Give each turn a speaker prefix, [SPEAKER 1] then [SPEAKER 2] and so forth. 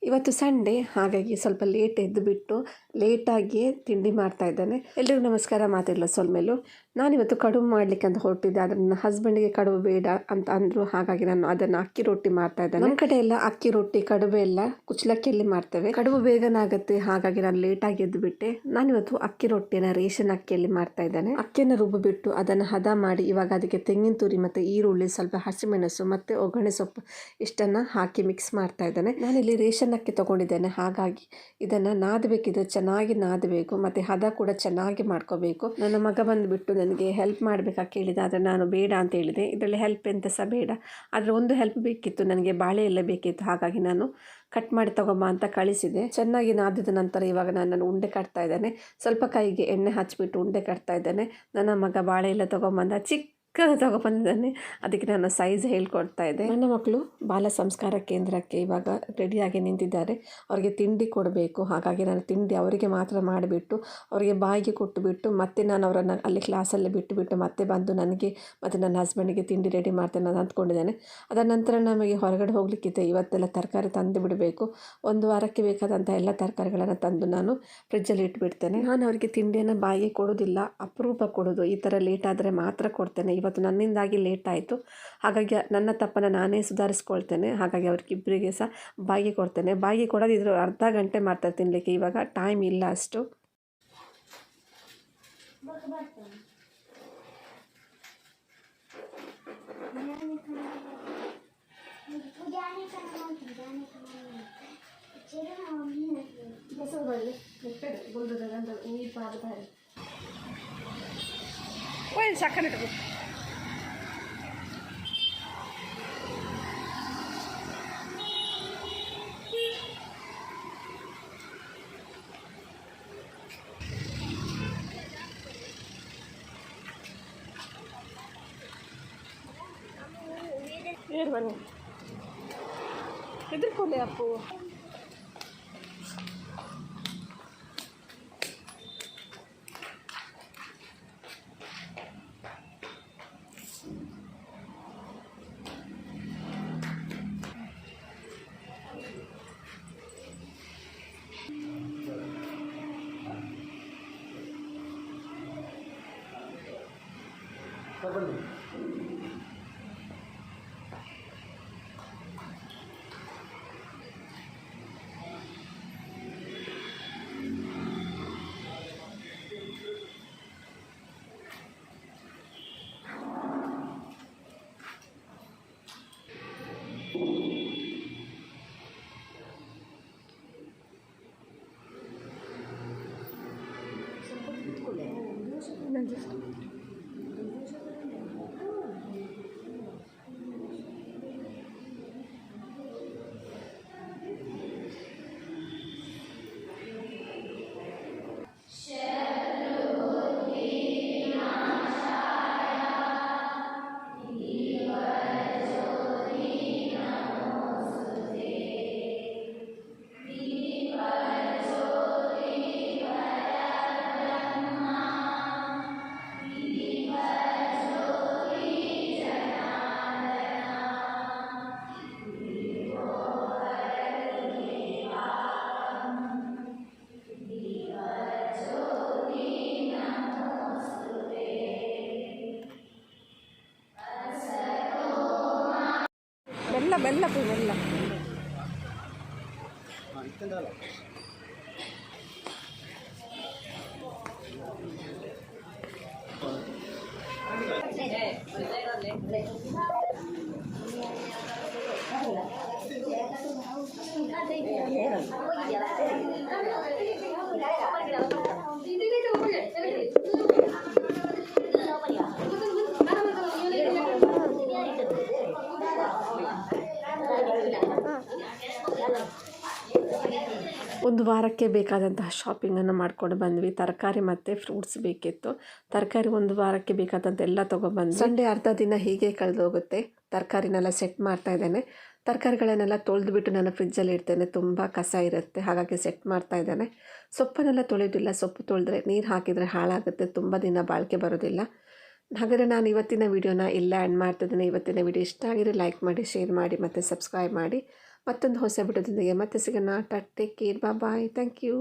[SPEAKER 1] ಇವತ್ತು ಸಂಡೇ, ಹಾಗಾಗಿ ಸ್ವಲ್ಪ ಲೇಟ್ ಎದ್ದುಬಿಟ್ಟು ಲೇಟಾಗಿಯೇ ತಿಂಡಿ ಮಾಡ್ತಾ ಇದ್ದೇನೆ. ಎಲ್ರಿಗೂ ನಮಸ್ಕಾರ. ಮಾತಿಲ್ಲ ಸೊಲ್ಮೇಲು. ನಾನಿವತ್ತು ಕಡುಬು ಮಾಡಲಿಕ್ಕೆ ಅಂತ ಹೊರಟಿದ್ದೆ, ಆದರೆ ನನ್ನ ಹಸ್ಬೆಂಡಿಗೆ ಕಡುಬು ಬೇಡ ಅಂತ ಅಂದರು. ಹಾಗಾಗಿ ನಾನು ಅದನ್ನು ಅಕ್ಕಿ ರೊಟ್ಟಿ ಮಾಡ್ತಾ ಇದ್ದೇನೆ. ನಮ್ಮ ಕಡೆ ಎಲ್ಲ ಅಕ್ಕಿ ರೊಟ್ಟಿ ಕಡುಬು ಎಲ್ಲ ಕುಚ್ಚಲಕ್ಕಿಯಲ್ಲಿ ಮಾಡ್ತೇವೆ. ಕಡುಬು ಬೇಗನೆ ಆಗುತ್ತೆ, ಹಾಗಾಗಿ ನಾನು ಲೇಟಾಗಿ ಎದ್ದುಬಿಟ್ಟೆ. ನಾನಿವತ್ತು ಅಕ್ಕಿ ರೊಟ್ಟಿನ ರೇಷನ್ ಅಕ್ಕಿಯಲ್ಲಿ ಮಾಡ್ತಾ ಇದ್ದೇನೆ. ಅಕ್ಕಿಯನ್ನು ರುಬ್ಬಿಬಿಟ್ಟು ಅದನ್ನು ಹದ ಮಾಡಿ ಇವಾಗ ಅದಕ್ಕೆ ತೆಂಗಿನ ತುರಿ ಮತ್ತು ಈರುಳ್ಳಿ, ಸ್ವಲ್ಪ ಹಸಿಮೆಣಸು ಮತ್ತು ಒಗ್ಗರಣೆ ಸೊಪ್ಪು ಇಷ್ಟನ್ನು ಹಾಕಿ ಮಿಕ್ಸ್ ಮಾಡ್ತಾ ಇದ್ದೇನೆ. ನಾನಿಲ್ಲಿ ರೇಷನ್ ಅಕ್ಕಿ ತೊಗೊಂಡಿದ್ದೇನೆ, ಹಾಗಾಗಿ ಇದನ್ನು ನಾದಬೇಕಿದ್ರೆ ಚೆನ್ನಾಗಿ ನಾದಬೇಕು ಮತ್ತು ಹದ ಕೂಡ ಚೆನ್ನಾಗಿ ಮಾಡ್ಕೋಬೇಕು. ನನ್ನ ಮಗ ಬಂದುಬಿಟ್ಟು ನನಗೆ ಹೆಲ್ಪ್ ಮಾಡಬೇಕಾ ಕೇಳಿದೆ, ಆದರೆ ನಾನು ಬೇಡ ಅಂತ ಹೇಳಿದೆ. ಇದರಲ್ಲಿ ಹೆಲ್ಪ್ ಎಂತ ಸಹ ಬೇಡ, ಆದರೆ ಒಂದು ಹೆಲ್ಪ್ ಬೇಕಿತ್ತು, ನನಗೆ ಬಾಳೆ ಎಲ್ಲ ಬೇಕಿತ್ತು. ಹಾಗಾಗಿ ನಾನು ಕಟ್ ಮಾಡಿ ತಗೊಂಬ ಅಂತ ಕಳಿಸಿದೆ. ಚೆನ್ನಾಗಿ ನಾದಿದ ನಂತರ ಇವಾಗ ನಾನು ಉಂಡೆ ಕಟ್ತಾ ಇದ್ದೇನೆ. ಸ್ವಲ್ಪ ಕೈಗೆ ಎಣ್ಣೆ ಹಚ್ಚಿಬಿಟ್ಟು ಉಂಡೆ ಕಟ್ತಾ ಇದ್ದೇನೆ. ನನ್ನ ಮಗ ಬಾಳೆ ಎಲ್ಲ ತೊಗೊಂಬಂದ, ಚಿಕ್ಕದು ತೊಗೊಬಂದಿದ್ದಾನೆ. ಅದಕ್ಕೆ ನಾನು ಸೈಜ್ ಹೇಳ್ಕೊಡ್ತಾ ಇದ್ದೆ. ನನ್ನ ಮಕ್ಕಳು ಬಾಲ ಸಂಸ್ಕಾರ ಕೇಂದ್ರಕ್ಕೆ ಇವಾಗ ರೆಡಿಯಾಗಿ ನಿಂತಿದ್ದಾರೆ. ಅವರಿಗೆ ತಿಂಡಿ ಕೊಡಬೇಕು, ಹಾಗಾಗಿ ನಾನು ತಿಂಡಿ ಅವರಿಗೆ ಮಾತ್ರ ಮಾಡಿಬಿಟ್ಟು ಅವರಿಗೆ ಬಾಯಿಗೆ ಕೊಟ್ಟುಬಿಟ್ಟು ಮತ್ತೆ ನಾನು ಅವರನ್ನು ಅಲ್ಲಿ ಕ್ಲಾಸಲ್ಲಿ ಬಿಟ್ಟುಬಿಟ್ಟು ಮತ್ತೆ ಬಂದು ನನಗೆ ಮತ್ತು ನನ್ನ ಹಸ್ಬೆಂಡಿಗೆ ತಿಂಡಿ ರೆಡಿ ಮಾಡ್ತೇನೆ ಅಂತ ಅಂದ್ಕೊಂಡಿದ್ದೇನೆ. ಅದರ ನಂತರ ನಮಗೆ ಹೊರಗಡೆ ಹೋಗಲಿಕ್ಕಿದೆ. ಇವತ್ತೆಲ್ಲ ತರಕಾರಿ ತಂದು ಬಿಡಬೇಕು. ಒಂದು ವಾರಕ್ಕೆ ಬೇಕಾದಂಥ ಎಲ್ಲ ತರಕಾರಿಗಳನ್ನು ತಂದು ನಾನು ಫ್ರಿಜ್ಜಲ್ಲಿ ಇಟ್ಬಿಡ್ತೇನೆ. ನಾನು ಅವರಿಗೆ ತಿಂಡಿಯನ್ನು ಬಾಯಿಗೆ ಕೊಡೋದಿಲ್ಲ, ಅಪರೂಪ ಕೊಡೋದು. ಈ ಥರ ಲೇಟ್ ಆದರೆ ಮಾತ್ರ ಕೊಡ್ತೇನೆ. ಇವತ್ತು ನನ್ನಿಂದಾಗಿ ಲೇಟ್ ಆಯಿತು, ಹಾಗಾಗಿ ನನ್ನ ತಪ್ಪನ್ನು ನಾನೇ ಸುಧಾರಿಸ್ಕೊಳ್ತೇನೆ. ಹಾಗಾಗಿ ಅವ್ರಿಗಿಬ್ಬರಿಗೆ ಸಹ ಬಾಯಿಗೆ ಕೊಡ್ತೇನೆ. ಬಾಯಿಗೆ ಕೊಡೋದಿದ್ರು ಅರ್ಧ ಗಂಟೆ ಮಾಡ್ತಾರೆ ತಿನ್ನಲಿಕ್ಕೆ, ಇವಾಗ ಟೈಮ್ ಇಲ್ಲ ಅಷ್ಟು. ಏರ್ ಬನ್ನಿ, ಹೆದರ್ಕೊಳ್ಳಿ ಅಪ್ಪು. ಬೆಲ್ಲ ಬೆಲ್ಲ ಬೆಲ್ಲ ಒಂದು ವಾರಕ್ಕೆ ಬೇಕಾದಂತಹ ಶಾಪಿಂಗನ್ನು ಮಾಡ್ಕೊಂಡು ಬಂದ್ವಿ. ತರಕಾರಿ ಮತ್ತು ಫ್ರೂಟ್ಸ್ ಬೇಕಿತ್ತು. ತರಕಾರಿ ಒಂದು ವಾರಕ್ಕೆ ಬೇಕಾದಂಥ ಎಲ್ಲ ತೊಗೊಬಂದು ಸಂಡೇ ಅರ್ಧ ದಿನ ಹೀಗೆ ಕಳೆದೋಗುತ್ತೆ. ತರಕಾರಿನೆಲ್ಲ ಸೆಟ್ ಮಾಡ್ತಾ ಇದ್ದೇನೆ. ತರಕಾರಿಗಳನ್ನೆಲ್ಲ ತೊಳೆದುಬಿಟ್ಟು ನಾನು ಫ್ರಿಜ್ಜಲ್ಲಿ ಇಡ್ತೇನೆ, ತುಂಬ ಕಸ ಇರುತ್ತೆ, ಹಾಗಾಗಿ ಸೆಟ್ ಮಾಡ್ತಾ ಇದ್ದೇನೆ. ಸೊಪ್ಪನ್ನೆಲ್ಲ ತೊಳೆಯೋದಿಲ್ಲ, ಸೊಪ್ಪು ತೊಳೆದ್ರೆ ನೀರು ಹಾಕಿದರೆ ಹಾಳಾಗುತ್ತೆ, ತುಂಬ ದಿನ ಬಾಳಿಕೆ ಬರೋದಿಲ್ಲ. ಹಾಗಾದರೆ ನಾನು ಇವತ್ತಿನ ವೀಡಿಯೋನ ಇಲ್ಲ ಎಂಡ್ ಮಾಡ್ತಿದ್ದೇನೆ. ಇವತ್ತಿನ ವೀಡಿಯೋ ಇಷ್ಟ ಆಗಿದ್ರೆ ಲೈಕ್ ಮಾಡಿ, ಶೇರ್ ಮಾಡಿ ಮತ್ತು ಸಬ್ಸ್ಕ್ರೈಬ್ ಮಾಡಿ. ಮತ್ತೊಂದು ಹೊಸ ವಿಡಿಯೋದೊಂದಿಗೆ ಮತ್ತೆ ಸಿಗೋಣ. Take care, bye, thank you.